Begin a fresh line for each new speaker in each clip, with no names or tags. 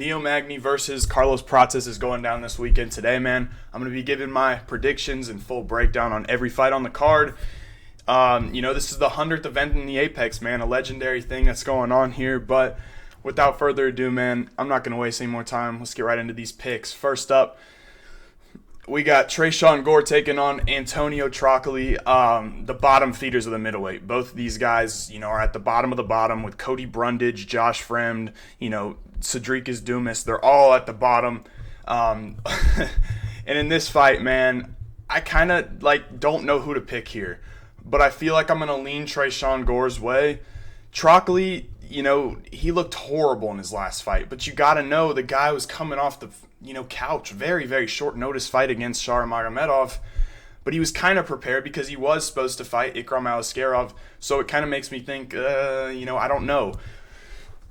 Neo Magny versus Carlos Prates is going down this weekend today, man. I'm going to be giving my predictions and full breakdown on every fight on the card. This is the 100th event in the Apex, man, a legendary thing that's going on here. But without further ado, man, I'm not going to waste any more time. Let's get right into these picks. First up, we got Tresean Gore taking on Antonio Trocoli, the bottom feeders of the middleweight. Both of these guys, are at the bottom of the bottom with Cody Brundage, Josh Fremd, Cedricus Dumas. They're all at the bottom. And in this fight, man, I kind of don't know who to pick here. But I feel like I'm going to lean Tresean Gore's way. Trocoli, he looked horrible in his last fight. But you got to know the guy was coming off the couch. Very, very short notice fight against Shar Magomedov. But he was kind of prepared because he was supposed to fight Ikram Aliskerov. So it kind of makes me think, I don't know.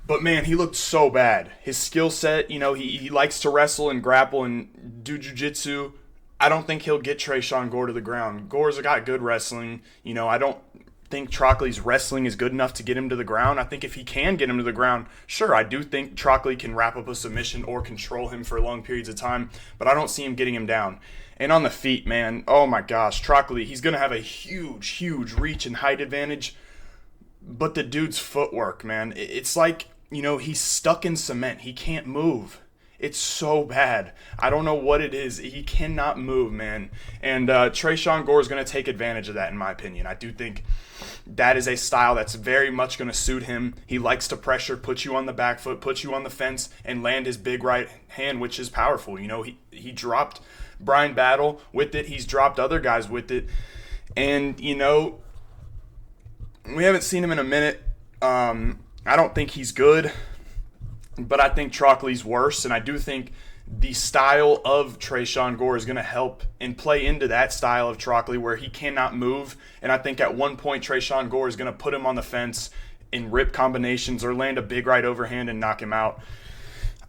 But, man, he looked so bad. His skill set, he likes to wrestle and grapple and do jiu-jitsu. I don't think he'll get Tresean Gore to the ground. Gore's got good wrestling. I don't think Trocoli's wrestling is good enough to get him to the ground. I think if he can get him to the ground, sure, I do think Trocoli can wrap up a submission or control him for long periods of time, but I don't see him getting him down. And on the feet, man, oh my gosh, Trocoli, he's going to have a huge, huge reach and height advantage, but the dude's footwork, man, it's like, he's stuck in cement. He can't move. It's so bad. I don't know what it is. He cannot move, man. And Tresean Gore is going to take advantage of that, in my opinion. I do think that is a style that's very much going to suit him. He likes to pressure, put you on the back foot, put you on the fence, and land his big right hand, which is powerful. He dropped Brian Battle with it. He's dropped other guys with it. And, we haven't seen him in a minute. I don't think he's good. But I think Trocoli's worse, and I do think the style of Tresean Gore is going to help and play into that style of Trocoli where he cannot move. And I think at one point Tresean Gore is going to put him on the fence in rip combinations or land a big right overhand and knock him out.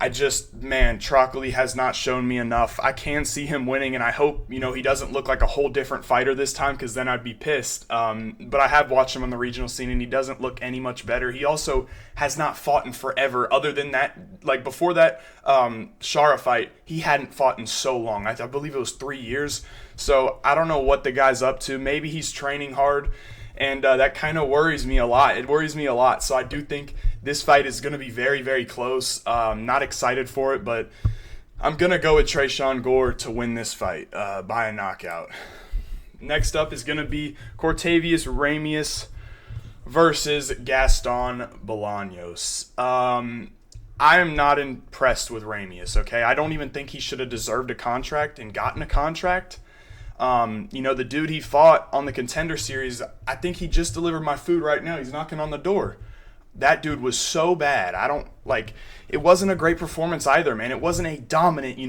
Trocoli has not shown me enough. I can see him winning, and I hope, he doesn't look like a whole different fighter this time because then I'd be pissed. But I have watched him on the regional scene, and he doesn't look any much better. He also has not fought in forever. Other than that, before that Shara fight, he hadn't fought in so long. I believe it was 3 years. So I don't know what the guy's up to. Maybe he's training hard. And that kind of worries me a lot. It worries me a lot. So I do think this fight is going to be very, very close. Not excited for it, but I'm going to go with Tresean Gore to win this fight by a knockout. Next up is going to be Cortavious Romious versus Gaston Balanos. I am not impressed with Romious, okay? I don't even think he should have deserved a contract and gotten a contract. The dude he fought on the Contender Series, I think he just delivered my food right now. He's knocking on the door. That dude was so bad. It wasn't a great performance either, man. It wasn't a dominant,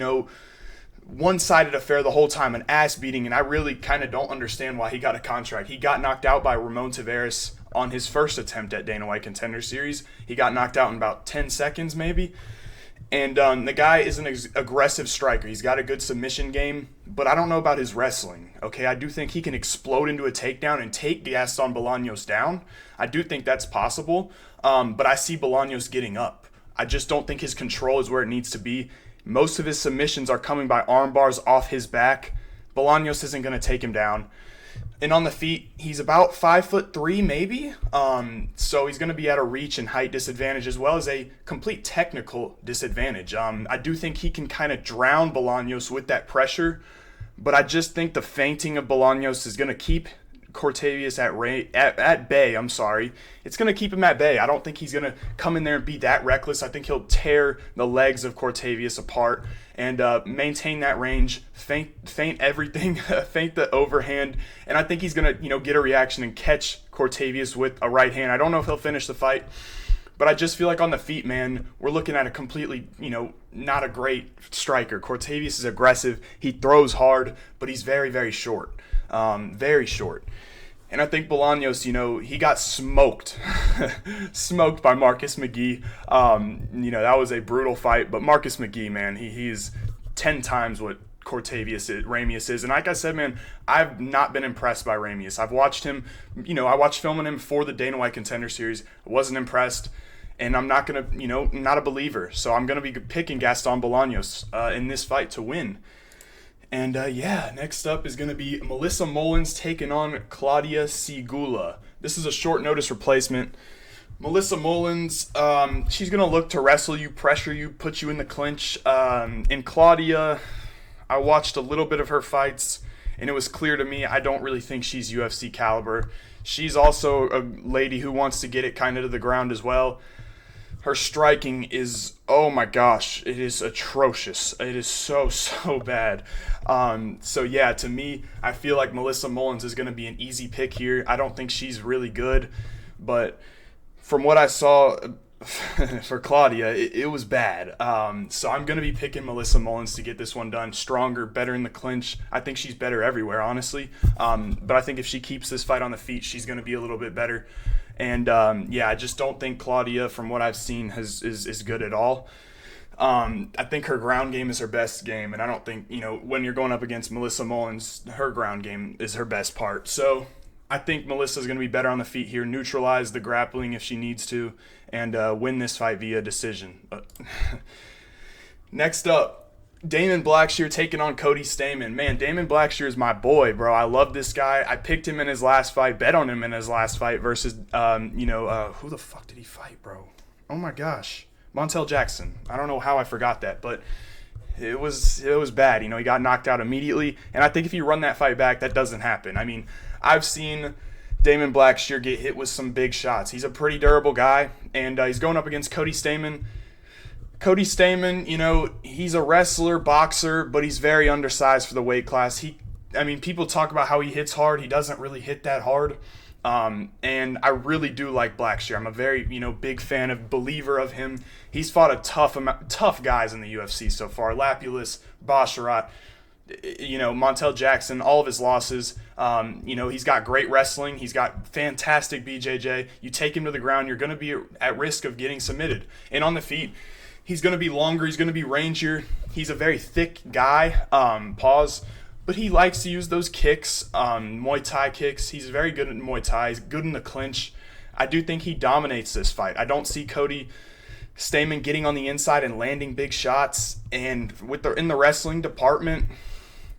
one-sided affair the whole time, an ass beating, and I really kind of don't understand why he got a contract. He got knocked out by Ramon Tavares on his first attempt at Dana White Contender Series. He got knocked out in about 10 seconds maybe. And the guy is an aggressive striker. He's got a good submission game, but I don't know about his wrestling. Okay, I do think he can explode into a takedown and take Gaston Balanos down. I do think that's possible, but I see Balanos getting up. I just don't think his control is where it needs to be. Most of his submissions are coming by arm bars off his back. Balanos isn't going to take him down. And on the feet, he's about 5'3", maybe. So he's going to be at a reach and height disadvantage as well as a complete technical disadvantage. I do think he can kind of drown Balanos with that pressure, but I just think the feinting of Balanos is going to keep Cortavious at bay. It's going to keep him at bay. I don't think he's going to come in there and be that reckless. I think he'll tear the legs of Cortavious apart and maintain that range, feint everything, feint the overhand, and I think he's going to get a reaction and catch Cortavious with a right hand. I don't know if he'll finish the fight, but I just feel like on the feet, man, we're looking at a completely, not a great striker. Cortavious is aggressive. He throws hard, but he's very, very short. Very short. And I think Balanos, he got smoked. Smoked by Marcus McGee. That was a brutal fight. But Marcus McGee, man, he's 10 times what Romious is. And like I said, man, I've not been impressed by Romious. I've watched him, I watched filming him for the Dana White Contender Series. I wasn't impressed. and I'm not going to, not a believer. So I'm going to be picking Gaston Balanos in this fight to win. And next up is going to be Melissa Mullins taking on Klaudia Sygula. This is a short notice replacement. Melissa Mullins, she's going to look to wrestle you, pressure you, put you in the clinch. In Klaudia, I watched a little bit of her fights, and it was clear to me I don't really think she's UFC caliber. She's also a lady who wants to get it kind of to the ground as well. Her striking is, oh my gosh, it is atrocious. It is so bad. To me, I feel like Melissa Mullins is going to be an easy pick here. I don't think she's really good, but from what I saw for Klaudia, it was bad. So I'm going to be picking Melissa Mullins to get this one done. Stronger, better in the clinch. I think she's better everywhere, honestly. But I think if she keeps this fight on the feet, she's going to be a little bit better. And I just don't think Klaudia, from what I've seen, is good at all. I think her ground game is her best game, and I don't think, when you're going up against Melissa Mullins, her ground game is her best part. So I think Melissa's going to be better on the feet here, neutralize the grappling if she needs to, and win this fight via decision. Next up, Damon Blackshear taking on Cody Stamann. Man, Damon Blackshear is my boy, bro. I love this guy. I picked him in his last fight, bet on him in his last fight versus, who the fuck did he fight, bro? Oh my gosh. Montel Jackson. I don't know how I forgot that, but it was bad. He got knocked out immediately, and I think if you run that fight back, that doesn't happen. I mean, I've seen Damon Blackshear get hit with some big shots. He's a pretty durable guy, and he's going up against Cody Stamann. Cody Stamann, he's a wrestler, boxer, but he's very undersized for the weight class. People talk about how he hits hard. He doesn't really hit that hard. And I really do like Blackshear. I'm a very, big fan believer of him. He's fought a tough guys in the UFC so far. Lapulus, Meerschaert, Montel Jackson, all of his losses. He's got great wrestling. He's got fantastic BJJ. You take him to the ground, you're going to be at risk of getting submitted. And on the feet, he's going to be longer. He's going to be rangier. He's a very thick guy. But he likes to use those kicks, Muay Thai kicks. He's very good at Muay Thai. He's good in the clinch. I do think he dominates this fight. I don't see Cody Stamann getting on the inside and landing big shots. And in the wrestling department,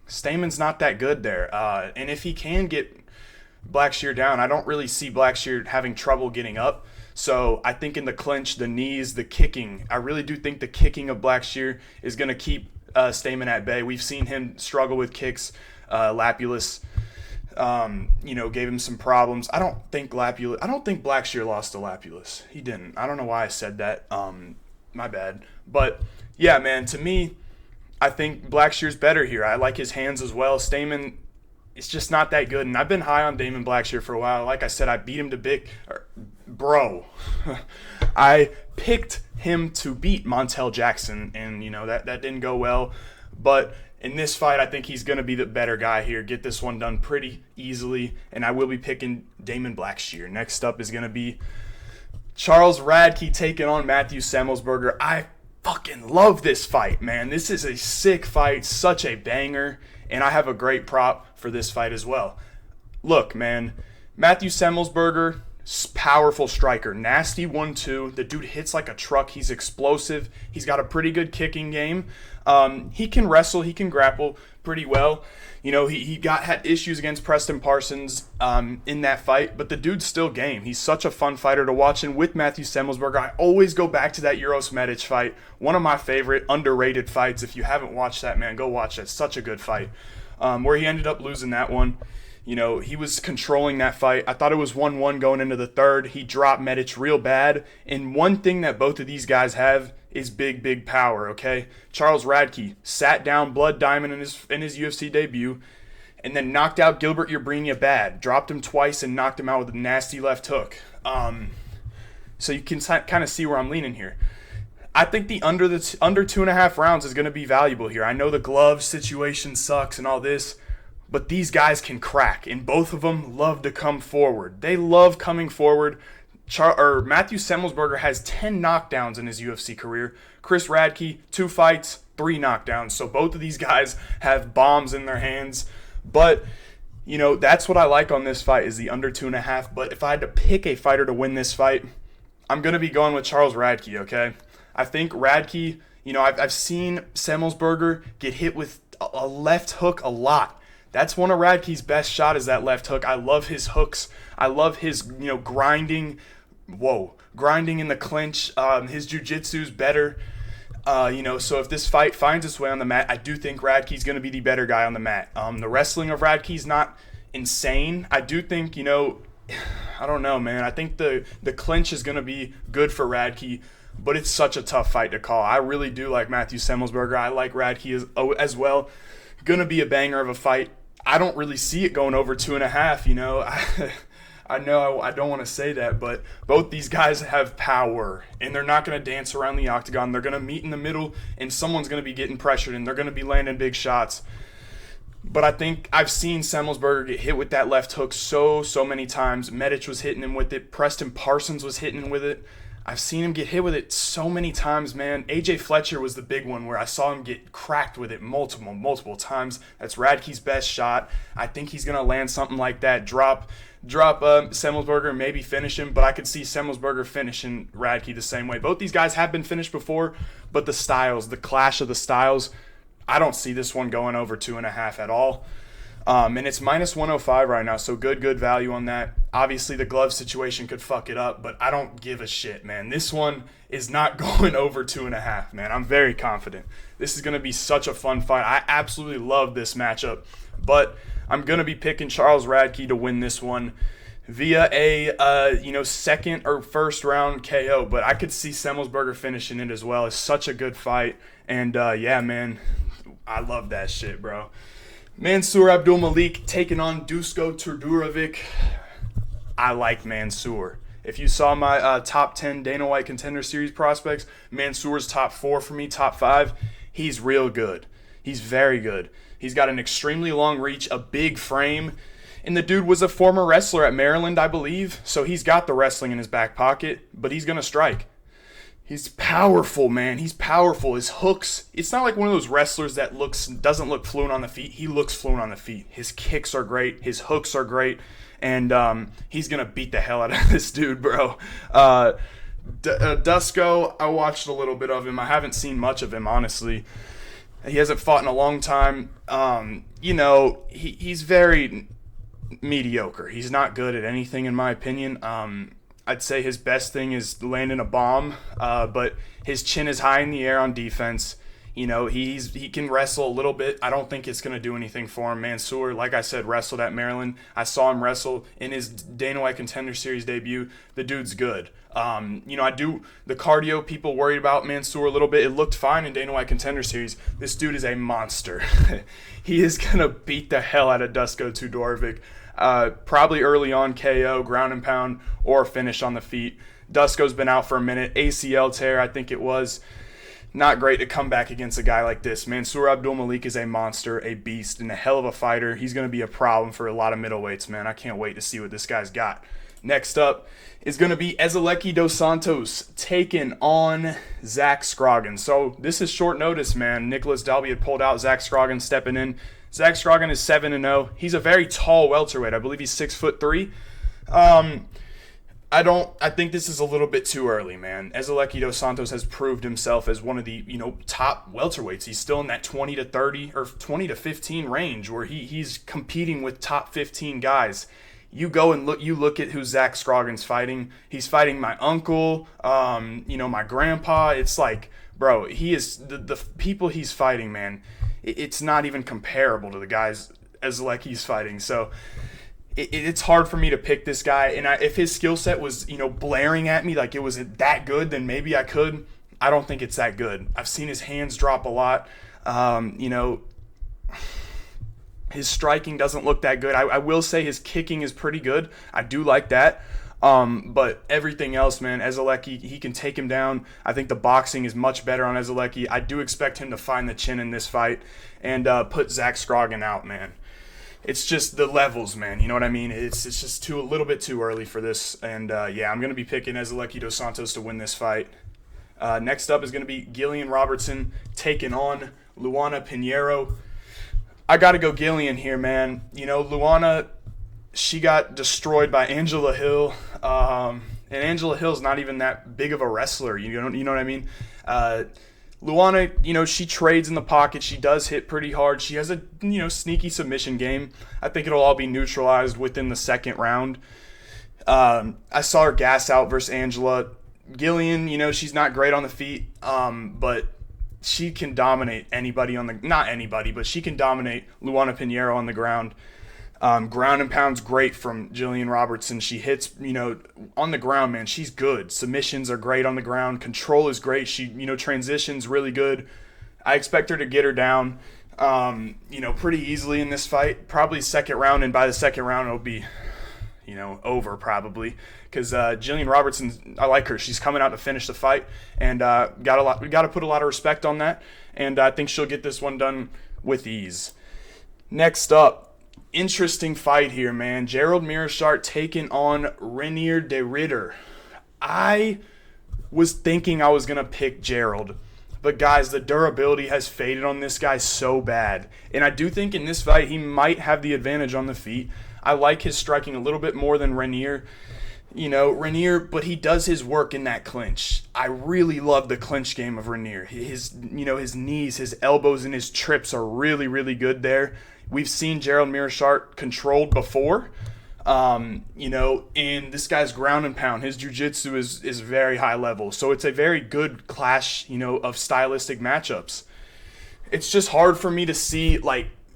Stamann's not that good there. And if he can get Blackshear down, I don't really see Blackshear having trouble getting up. So I think in the clinch, the knees, the kicking, I really do think the kicking of Blackshear is going to keep Stamann at bay. We've seen him struggle with kicks. Lapulus, gave him some problems. I don't think Blackshear lost to Lapulus. He didn't. I don't know why I said that. My bad. But yeah, man, to me, I think Blackshear's better here. I like his hands as well. Stamann, it's just not that good. And I've been high on Damon Blackshear for a while. Like I said, I beat him to bro. I picked him to beat Montel Jackson, and that didn't go well. But in this fight, I think he's going to be the better guy here. Get this one done pretty easily, and I will be picking Damon Blackshear. Next up is going to be Charles Radtke taking on Matthew Semelsberger. I fucking love this fight, man. This is a sick fight, such a banger, and I have a great prop for this fight as well. Look, man, Matthew Semelsberger, powerful striker, nasty 1-2. The dude hits like a truck. He's explosive. He's got a pretty good kicking game. He can wrestle. He can grapple pretty well. He had issues against Preston Parsons in that fight, but the dude's still game. He's such a fun fighter to watch. And with Matthew Semelsberger, I always go back to that Uros Medic fight. One of my favorite underrated fights. If you haven't watched that, man, go watch it. Such a good fight. Where he ended up losing that one. He was controlling that fight. I thought it was 1-1 going into the third. He dropped Medic real bad. And one thing that both of these guys have is big power, okay? Charles Radtke sat down Blood Diamond in his UFC debut and then knocked out Gilbert Urbina bad. Dropped him twice and knocked him out with a nasty left hook. So you can kind of see where I'm leaning here. I think the under 2.5 rounds is going to be valuable here. I know the glove situation sucks and all this, but these guys can crack, and both of them love to come forward. They love coming forward. Matthew Semelsberger has 10 knockdowns in his UFC career. Chris Radtke, 2 fights, 3 knockdowns. So both of these guys have bombs in their hands. But, that's what I like on this fight is the under 2.5. But if I had to pick a fighter to win this fight, I'm going to be going with Charles Radtke, okay? I think Radtke, I've seen Semelsberger get hit with a left hook a lot. That's one of Radtke's best shot is that left hook. I love his hooks. I love his, grinding. Grinding in the clinch. His jiu-jitsu's better. So if this fight finds its way on the mat, I do think Radtke's going to be the better guy on the mat. The wrestling of Radtke's not insane. I do think, I don't know, man. I think the clinch is going to be good for Radtke, but it's such a tough fight to call. I really do like Matthew Semelsberger. I like Radtke as well. Going to be a banger of a fight. I don't really see it going over 2.5, I know I don't want to say that, but both these guys have power, and they're not going to dance around the octagon. They're going to meet in the middle, and someone's going to be getting pressured, and they're going to be landing big shots. But I think I've seen Semelsberger get hit with that left hook so many times. Medic was hitting him with it. Preston Parsons was hitting him with it. I've seen him get hit with it so many times, man. AJ Fletcher was the big one where I saw him get cracked with it multiple times. That's Radtke's best shot. I think he's going to land something like that. Drop Semelsberger, maybe finish him, but I could see Semelsberger finishing Radtke the same way. Both these guys have been finished before, but the clash of the styles, I don't see this one going over 2.5 at all. And it's minus 105 right now, so good value on that. Obviously, the glove situation could fuck it up, but I don't give a shit, man. This one is not going over 2.5, man. I'm very confident. This is going to be such a fun fight. I absolutely love this matchup, but I'm going to be picking Charles Radtke to win this one via a second or first round KO, but I could see Semelsberger finishing it as well. It's such a good fight, and yeah, man, I love that shit, bro. Mansur Abdul-Malik taking on Dusko Todorovic. I like Mansur. If you saw my top 10 Dana White Contender Series prospects, Mansur's top 4 for me, top 5. He's real good. He's very good. He's got an extremely long reach, a big frame, and the dude was a former wrestler at Maryland, I believe, so he's got the wrestling in his back pocket, but he's going to strike. He's powerful, man. He's powerful. His hooks, it's not like one of those wrestlers that doesn't look fluent on the feet. He looks fluent on the feet. His kicks are great. His hooks are great. And he's going to beat the hell out of this dude, bro. Dusko, I watched a little bit of him. I haven't seen much of him, honestly. He hasn't fought in a long time. He's very mediocre. He's not good at anything, in my opinion. I'd say his best thing is landing a bomb, but his chin is high in the air on defense. He can wrestle a little bit. I don't think it's going to do anything for him. Mansur, like I said, wrestled at Maryland. I saw him wrestle in his Dana White Contender Series debut. The dude's good. The cardio, people worried about Mansur a little bit. It looked fine in Dana White Contender Series. This dude is a monster. He is going to beat the hell out of Dusko Todorovic. Probably early on KO, ground and pound, or finish on the feet. Dusko's been out for a minute. ACL tear, I think it was. Not great to come back against a guy like this. Mansur Abdul-Malik is a monster, a beast, and a hell of a fighter. He's going to be a problem for a lot of middleweights, man. I can't wait to see what this guy's got. Next up is going to be Zaleski dos Santos taking on Zach Scroggin. So this is short notice, man. Nicholas Dalby had pulled out. Zach Scroggin stepping in. Zach Scroggin is 7-0. He's a very tall welterweight. I believe he's 6'3". I think this is a little bit too early, man. Zaleski dos Santos has proved himself as one of the, top welterweights. He's still in that 20 to 30 or 20 to 15 range where he's competing with top 15 guys. You go and look at who Zach Scroggin's fighting. He's fighting my uncle, my grandpa. It's like, bro, he is the people he's fighting, man. It's not even comparable to the guys Zaleski's fighting. So it's hard for me to pick this guy. And if his skill set was, blaring at me like it was that good, then maybe I could. I don't think it's that good. I've seen his hands drop a lot. His striking doesn't look that good. I will say his kicking is pretty good. I do like that. But everything else, man, Zaleski, he can take him down. I think the boxing is much better on Zaleski. I do expect him to find the chin in this fight and put Zach Scroggin out, man. It's just the levels, man. You know what I mean? It's just a little bit too early for this. And, I'm going to be picking Zaleski dos Santos to win this fight. Next up is going to be Gillian Robertson taking on Luana Pinheiro. I got to go Gillian here, man. Luana, she got destroyed by Angela Hill. And Angela Hill's not even that big of a wrestler. You know what I mean? Luana, she trades in the pocket. She does hit pretty hard. She has a, sneaky submission game. I think it'll all be neutralized within the second round. I saw her gas out versus Angela. Gillian, she's not great on the feet, but she can dominate anybody not anybody, but she can dominate Luana Pinheiro on the ground. Ground and pound's great from Gillian Robertson. She hits, on the ground, man, she's good. Submissions are great on the ground. Control is great. She, transitions really good. I expect her to get her down, pretty easily in this fight. Probably second round, and by the second round it'll be, over probably. Because Gillian Robertson, I like her. She's coming out to finish the fight, and we got to put a lot of respect on that. And I think she'll get this one done with ease. Next up. Interesting fight here, man. Gerald Meerschaert taking on Renier de Ridder. I was thinking I was going to pick Gerald. But, guys, the durability has faded on this guy so bad. And I do think in this fight he might have the advantage on the feet. I like his striking a little bit more than Renier. Renier, but he does his work in that clinch. I really love the clinch game of Renier. His knees, his elbows, and his trips are really, really good there. We've seen Gerald Meerschaert controlled before, and this guy's ground and pound. His jiu-jitsu is very high level, so it's a very good clash, of stylistic matchups. It's just hard for me to see,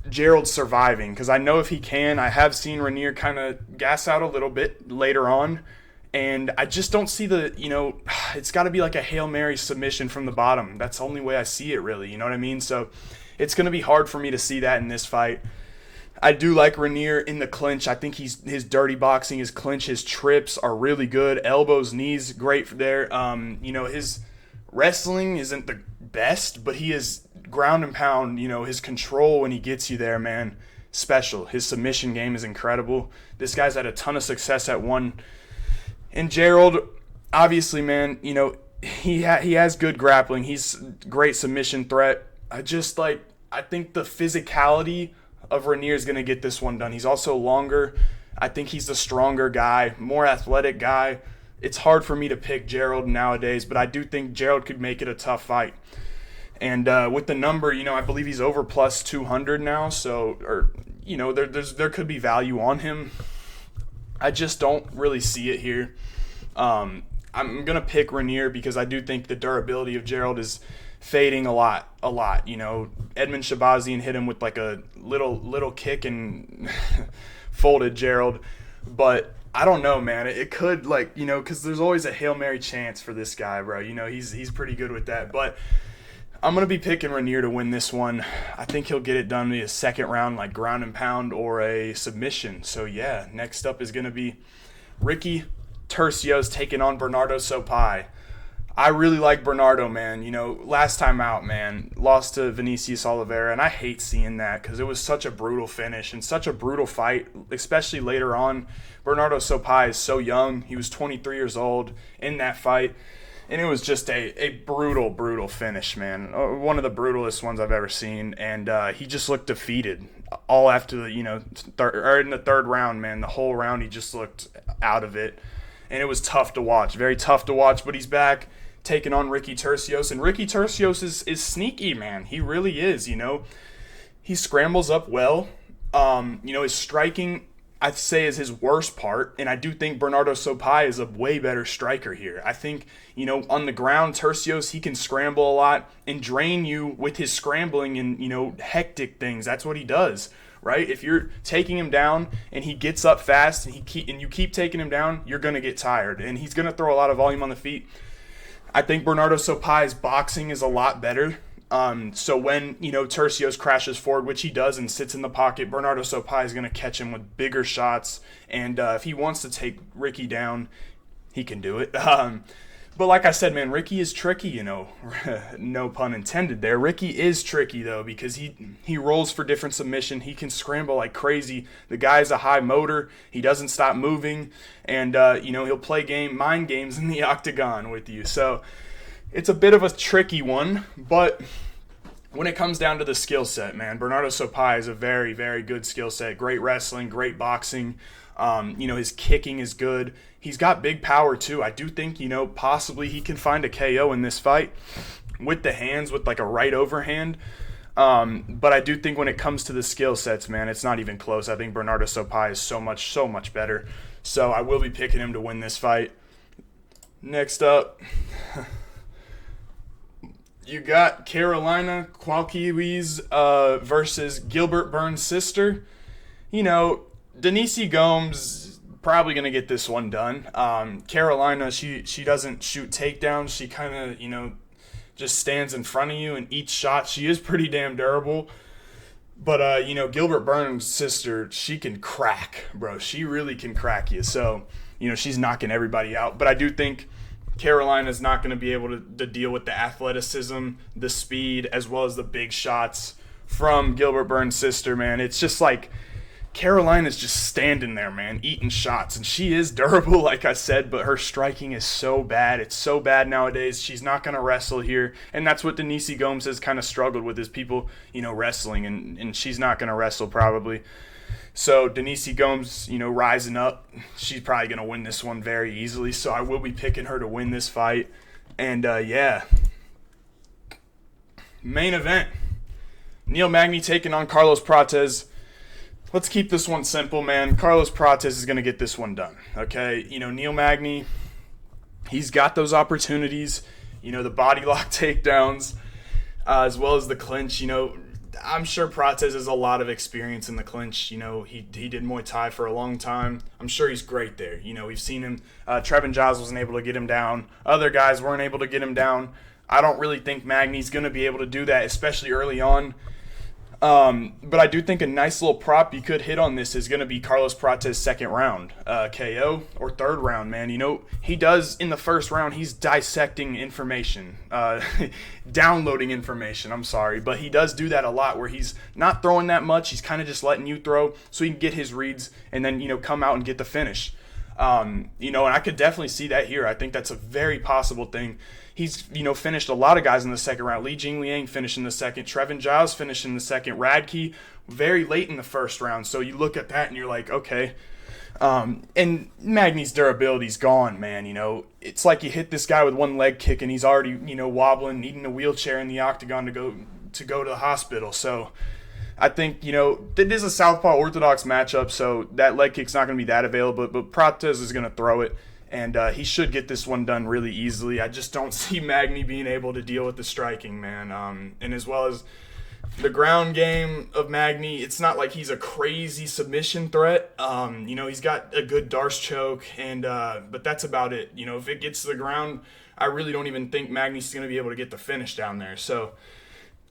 Gerald surviving, because I know if he can, I have seen Renier kind of gas out a little bit later on, and I just don't see it's got to be like a Hail Mary submission from the bottom. That's the only way I see it, really, you know what I mean? So it's going to be hard for me to see that in this fight. I do like Renier in the clinch. I think his dirty boxing, his clinch, his trips are really good. Elbows, knees, great there. His wrestling isn't the best, but he is ground and pound. His control when he gets you there, man, special. His submission game is incredible. This guy's had a ton of success at one. And Gerald, obviously, man, he has good grappling. He's great submission threat. I think the physicality of Renier is going to get this one done. He's also longer. I think he's the stronger guy, more athletic guy. It's hard for me to pick Gerald nowadays, but I do think Gerald could make it a tough fight. And with the number, I believe he's over plus 200 now, there could be value on him. I just don't really see it here. I'm going to pick Renier because I do think the durability of Gerald is fading a lot. Edmund Shabazian hit him with like a little kick and folded Gerald. But I don't know, man. It could, because there's always a Hail Mary chance for this guy, bro. He's pretty good with that. But I'm going to be picking Renier to win this one. I think he'll get it done in a second round, like ground and pound or a submission. So, yeah, next up is going to be Ricky Turcios taking on Bernardo Sopaj. I really like Bernardo, man. Last time out, man, lost to Vinicius Oliveira, and I hate seeing that because it was such a brutal finish and such a brutal fight, especially later on. Bernardo Sopaj is so young. He was 23 years old in that fight, and it was just a brutal, brutal finish, man. One of the brutalest ones I've ever seen, and he just looked defeated all after the, in the third round, man. The whole round, he just looked out of it, and it was tough to watch, very tough to watch, but he's back. Taking on Ricky Turcios, and Ricky Turcios is sneaky, man. He really is, He scrambles up well. His striking, I'd say, is his worst part, and I do think Bernardo Sopaj is a way better striker here. I think, on the ground, Turcios, he can scramble a lot and drain you with his scrambling and, hectic things. That's what he does, right? If you're taking him down and he gets up fast and you keep taking him down, you're going to get tired, and he's going to throw a lot of volume on the feet. I think Bernardo Sopaj's boxing is a lot better. So when, Turcios crashes forward, which he does and sits in the pocket, Bernardo Sopaj is going to catch him with bigger shots. And if he wants to take Ricky down, he can do it. But like I said, man, Ricky is tricky, no pun intended there. Ricky is tricky, though, because he rolls for different submission. He can scramble like crazy. The guy's a high motor. He doesn't stop moving. And, he'll play mind games in the octagon with you. So it's a bit of a tricky one. But when it comes down to the skill set, man, Bernardo Sopaj is a very, very good skill set. Great wrestling, great boxing. His kicking is good. He's got big power too. I do think, possibly he can find a KO in this fight with the hands, with like a right overhand. But I do think when it comes to the skill sets, man, it's not even close. I think Bernardo Sopaj is so much better. So I will be picking him to win this fight. Next up, you got Carolina Qualquewies versus Gilbert Burns' sister. Denise Gomes probably going to get this one done. Carolina, she doesn't shoot takedowns. She kind of, just stands in front of you and eats shots. She is pretty damn durable. But, Gilbert Burns' sister, she can crack, bro. She really can crack you. So, she's knocking everybody out. But I do think Carolina's not going to be able to deal with the athleticism, the speed, as well as the big shots from Gilbert Burns' sister, man. It's just like Carolina's just standing there, man, eating shots. And she is durable, like I said, but her striking is so bad. It's so bad nowadays. She's not going to wrestle here. And that's what Denise Gomes has kind of struggled with, is people, wrestling. And she's not going to wrestle probably. So Denise Gomes, rising up, she's probably going to win this one very easily. So I will be picking her to win this fight. And, main event. Neil Magny taking on Carlos Prates. Let's keep this one simple, man. Carlos Prates is going to get this one done, okay? Neil Magny, he's got those opportunities, the body lock takedowns, as well as the clinch. I'm sure Prates has a lot of experience in the clinch. He did Muay Thai for a long time. I'm sure he's great there. We've seen him. Trevin Giles wasn't able to get him down. Other guys weren't able to get him down. I don't really think Magny's going to be able to do that, especially early on. But I do think a nice little prop you could hit on this is going to be Carlos Prates' second round KO or third round, man. He does in the first round, he's dissecting information, downloading information, but he does do that a lot where he's not throwing that much. He's kind of just letting you throw so he can get his reads and then, come out and get the finish. And I could definitely see that here. I think that's a very possible thing. He's, finished a lot of guys in the second round. Li Jingliang finished in the second. Trevin Giles finished in the second. Radtke very late in the first round. So you look at that and you're like, okay. And Magny's durability's gone, man. It's like you hit this guy with one leg kick and he's already, wobbling, needing a wheelchair in the octagon to go to the hospital. So I think, it is a southpaw orthodox matchup, so that leg kick's not going to be that available, but Prates is going to throw it, and he should get this one done really easily. I just don't see Magny being able to deal with the striking, man. And as well as the ground game of Magny, it's not like he's a crazy submission threat. He's got a good Darce choke, but that's about it. If it gets to the ground, I really don't even think Magny's going to be able to get the finish down there. So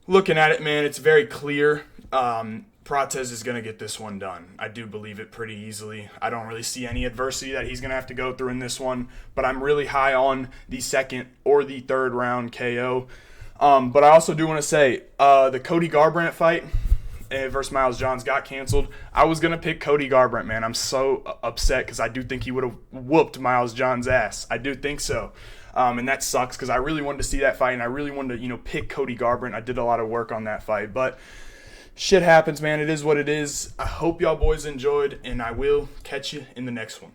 looking at it, man, it's very clear. Prates is going to get this one done. I do believe it pretty easily. I don't really see any adversity that he's going to have to go through in this one, but I'm really high on the second or the third round KO. But I also do want to say the Cody Garbrandt fight versus Miles Johns got canceled. I was going to pick Cody Garbrandt, man. I'm so upset because I do think he would have whooped Miles Johns' ass. I do think so. And that sucks because I really wanted to see that fight, and I really wanted to, pick Cody Garbrandt. I did a lot of work on that fight, but shit happens, man. It is what it is. I hope y'all boys enjoyed, and I will catch you in the next one.